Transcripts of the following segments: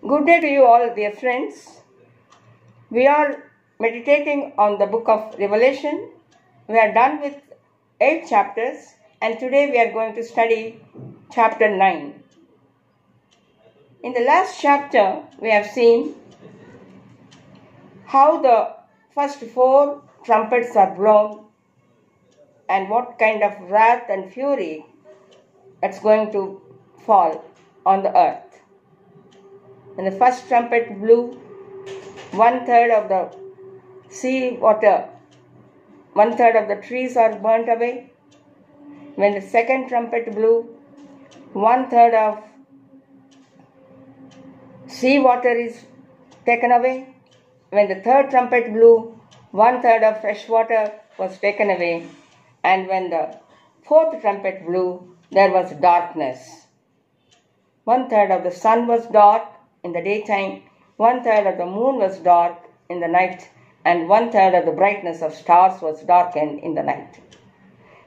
Good day to you all, dear friends. We are meditating on the book of Revelation. We are done with 8 chapters and today we are going to study chapter 9. In the last chapter, we have seen how the first 4 trumpets are blown and what kind of wrath and fury that's going to fall on the earth. When the first trumpet blew, 1/3 of the sea water, 1/3 of the trees are burnt away. When the second trumpet blew, 1/3 of sea water is taken away. When the third trumpet blew, 1/3 of fresh water was taken away. And when the fourth trumpet blew, there was darkness. 1/3 of the sun was dark in the daytime, 1/3 of the moon was dark in the night, and 1/3 of the brightness of stars was darkened in the night.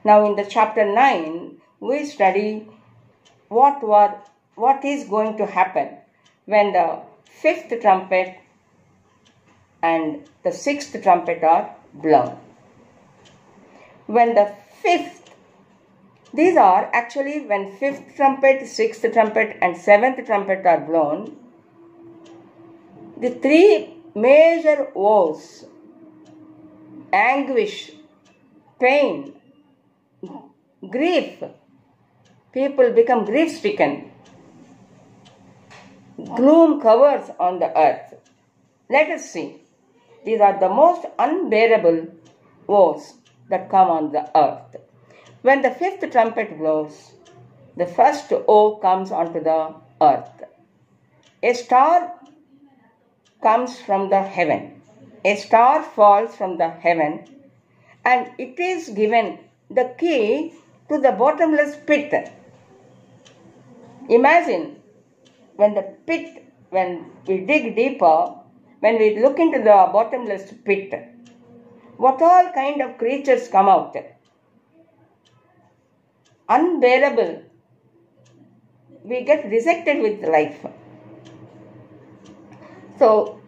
Now in the chapter 9, we study what is going to happen when the 5th trumpet and the 6th trumpet are blown. When the 5th, these are actually when 5th trumpet, 6th trumpet and 7th trumpet are blown, the 3 major woes, anguish, pain, grief, people become grief-stricken, gloom covers on the earth. Let us see. These are the most unbearable woes that come on the earth. When the 5th trumpet blows, the first woe comes onto the earth. A star comes from the heaven. A star falls from the heaven and it is given the key to the bottomless pit. Imagine when we dig deeper, when we look into the bottomless pit, what all kind of creatures come out. Unbearable. We get rejected with life. So,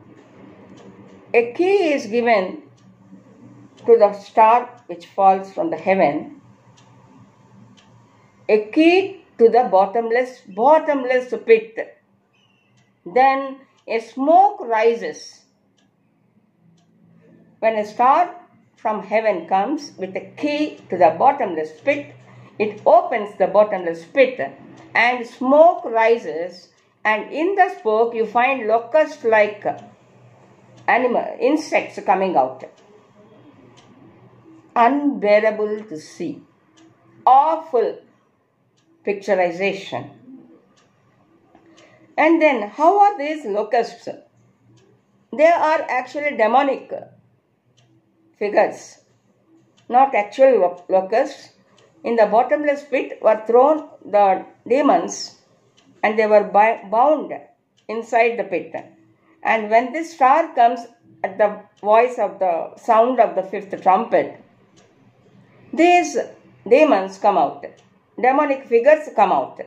a key is given to the star which falls from the heaven, a key to the bottomless pit. Then a smoke rises. When a star from heaven comes with a key to the bottomless pit, it opens the bottomless pit and smoke rises, and in the smoke you find locust-like insects coming out. Unbearable to see. Awful picturization. And then how are these locusts? They are actually demonic figures, not actual locusts. In the bottomless pit were thrown the demons and they were bound inside the pit. And when this star comes at the voice of the sound of the 5th trumpet, these demons come out. Demonic figures come out.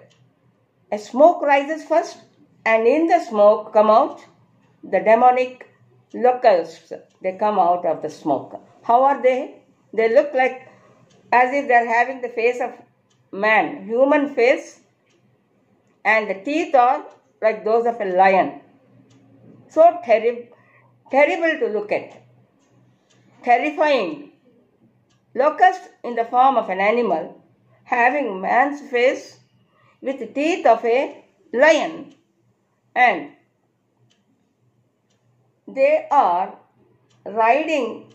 A smoke rises first, and in the smoke come out the demonic locusts. They come out of the smoke. How are they? They look like as if they are having the face of man, human face, and the teeth are like those of a lion. So terrible to look at. Terrifying. Locust in the form of an animal, having man's face with the teeth of a lion. And they are riding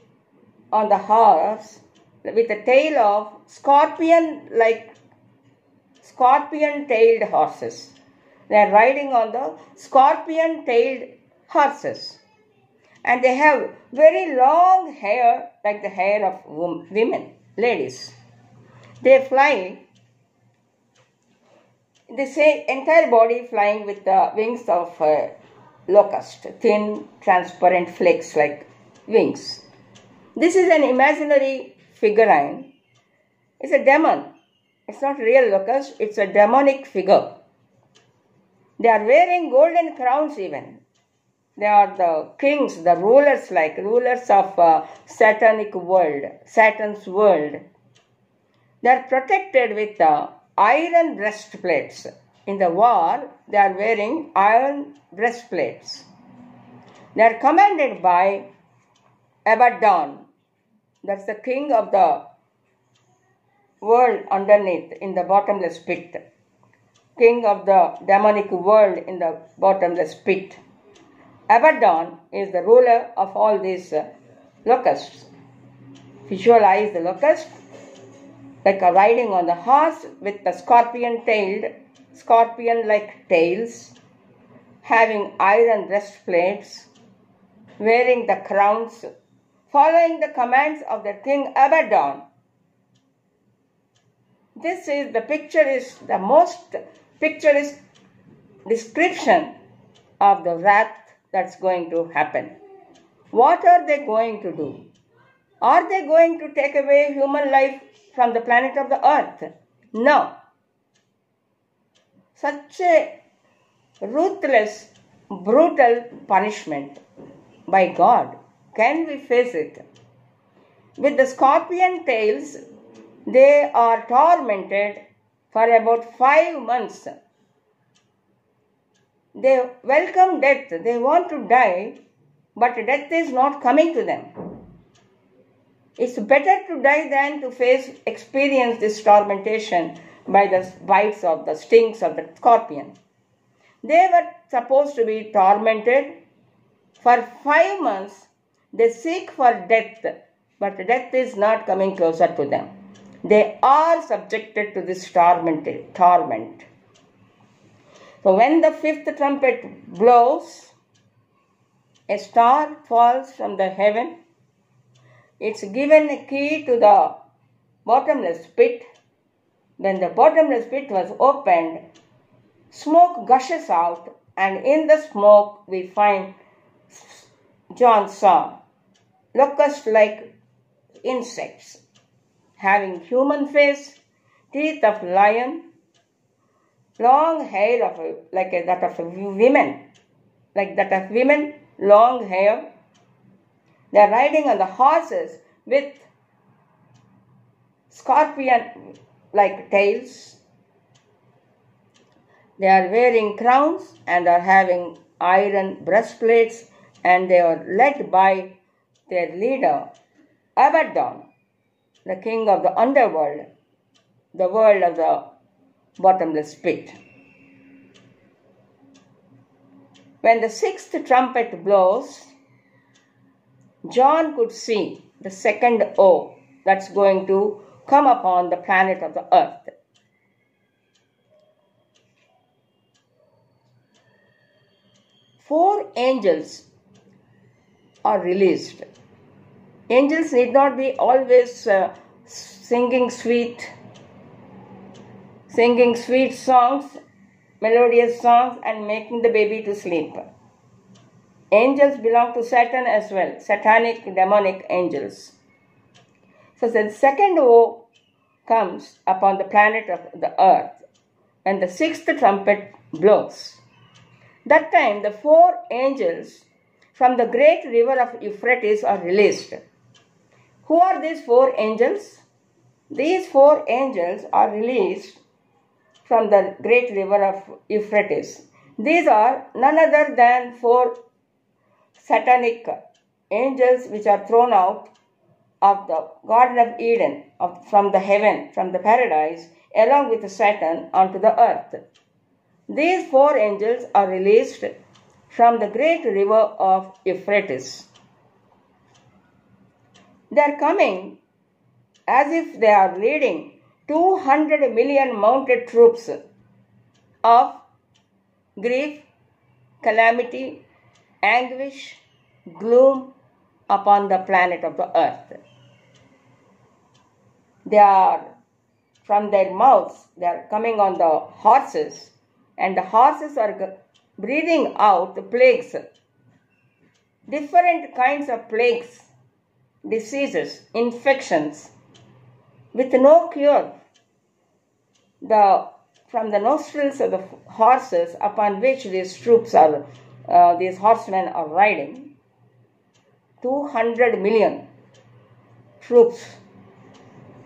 on the horse with a tail of scorpion-tailed horses. They are riding on the scorpion-tailed horses. And they have very long hair like the hair of women, ladies. They fly, they say entire body flying with the wings of locust, thin, transparent flakes like wings. This is an imaginary figurine. It's a demon. It's not real locust, it's a demonic figure. They are wearing golden crowns even. They are the kings, the rulers of Satanic world, Satan's world. They are protected with iron breastplates. In the war, they are wearing iron breastplates. They are commanded by Abaddon. That's the king of the world underneath in the bottomless pit. King of the demonic world in the bottomless pit. Abaddon is the ruler of all these locusts. Visualize the locust like a riding on the horse with the scorpion-like tails, having iron breastplates, wearing the crowns, following the commands of the king Abaddon. The most picturesque description of the wrath that's going to happen. What are they going to do? Are they going to take away human life from the planet of the earth? No. Such a ruthless, brutal punishment by God. Can we face it? With the scorpion tails, they are tormented for about 5 months. They welcome death. They want to die, but death is not coming to them. It's better to die than to experience this tormentation by the bites of the stings of the scorpion. They were supposed to be tormented for 5 months. They seek for death, but death is not coming closer to them. They are subjected to this torment. So when the 5th trumpet blows, a star falls from the heaven. It's given a key to the bottomless pit. When the bottomless pit was opened, smoke gushes out, and in the smoke we find, John saw, locust-like insects, having human face, teeth of lion, long hair like that of women, long hair. They are riding on the horses with scorpion-like tails. They are wearing crowns and are having iron breastplates, and they are led by their leader, Abaddon, the king of the underworld, the world of the bottomless pit. When the 6th trumpet blows, John could see the second O that's going to come upon the planet of the earth. Four angels are released. Angels need not be always singing sweet songs, melodious songs, and making the baby to sleep. Angels belong to Satan as well, satanic, demonic angels. So the second woe comes upon the planet of the earth, and the 6th trumpet blows. That time the 4 angels from the great river of Euphrates are released. Who are these 4 angels? These 4 angels are released from the great river of Euphrates. These are none other than 4 satanic angels which are thrown out of the Garden of Eden, from the heaven, from the paradise, along with Satan onto the earth. These 4 angels are released from the great river of Euphrates. They are coming as if they are leading 200 million mounted troops of grief, calamity, anguish, gloom upon the planet of the earth. They are, from their mouths, they are coming on the horses, and the horses are breathing out the plagues, different kinds of plagues, diseases, infections, with no cure. The from the nostrils of the horses upon which these horsemen are riding, 200 million troops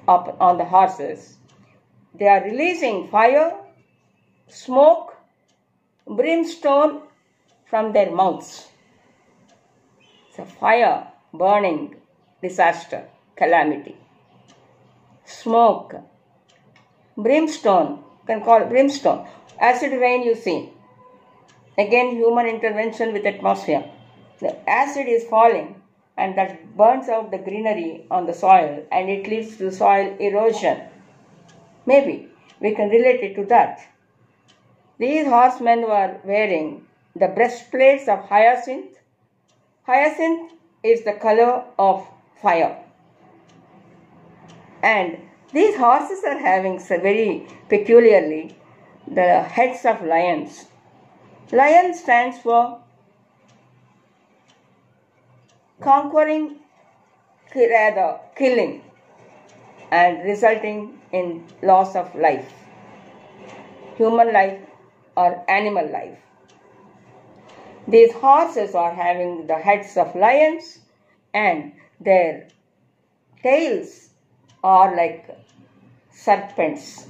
up on the horses. They are releasing fire, smoke, brimstone from their mouths. It's a fire, burning, disaster, calamity. Smoke, brimstone, you can call it brimstone. Acid rain you see. Again, human intervention with atmosphere. The acid is falling and that burns out the greenery on the soil and it leads to soil erosion. Maybe we can relate it to that. These horsemen were wearing the breastplates of hyacinth. Hyacinth is the color of fire. And these horses are having very peculiarly the heads of lions. Lion stands for conquering, rather killing, and resulting in loss of life, human life or animal life. These horses are having the heads of lions and their tails are like serpents,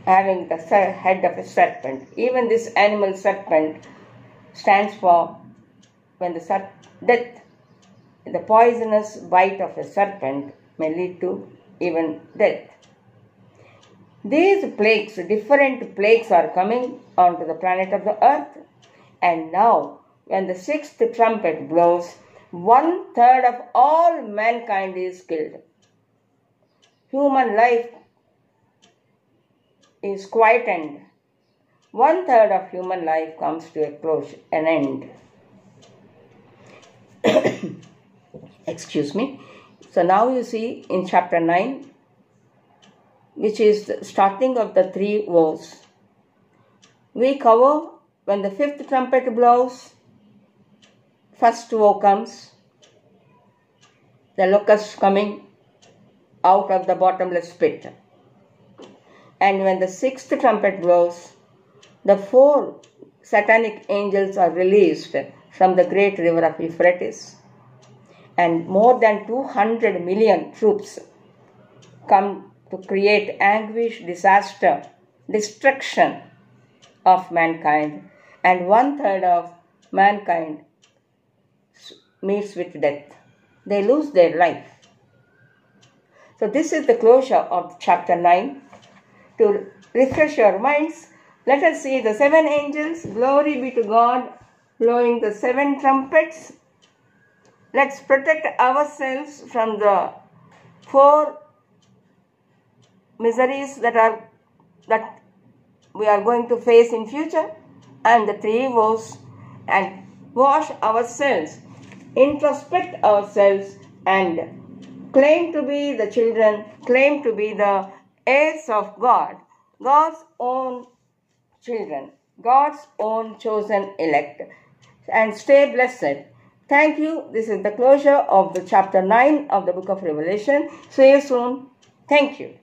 having the head of a serpent. Even this animal serpent stands for when the death. The poisonous bite of a serpent may lead to even death. These plagues, different plagues are coming onto the planet of the earth, and now when the sixth trumpet blows, 1/3 of all mankind is killed. Human life is quietened. 1/3 of human life comes to a close, an end. Excuse me. So now you see in chapter 9, which is the starting of the 3 woes, we cover when the 5th trumpet blows, first woe comes, the locusts coming out of the bottomless pit. And when the 6th trumpet blows, the 4 satanic angels are released from the great river of Euphrates. And more than 200 million troops come to create anguish, disaster, destruction of mankind. And 1/3 of mankind meets with death. They lose their life. So this is the closure of chapter 9. To refresh your minds, let us see the 7 angels, glory be to God, blowing the 7 trumpets. Let's protect ourselves from the 4 miseries that we are going to face in future, and the 3 woes, and wash ourselves, introspect ourselves, and claim to be the children, claim to be the heirs of God, God's own children, God's own chosen elect, and stay blessed. Thank you. This is the closure of the chapter 9 of the book of Revelation. See you soon. Thank you.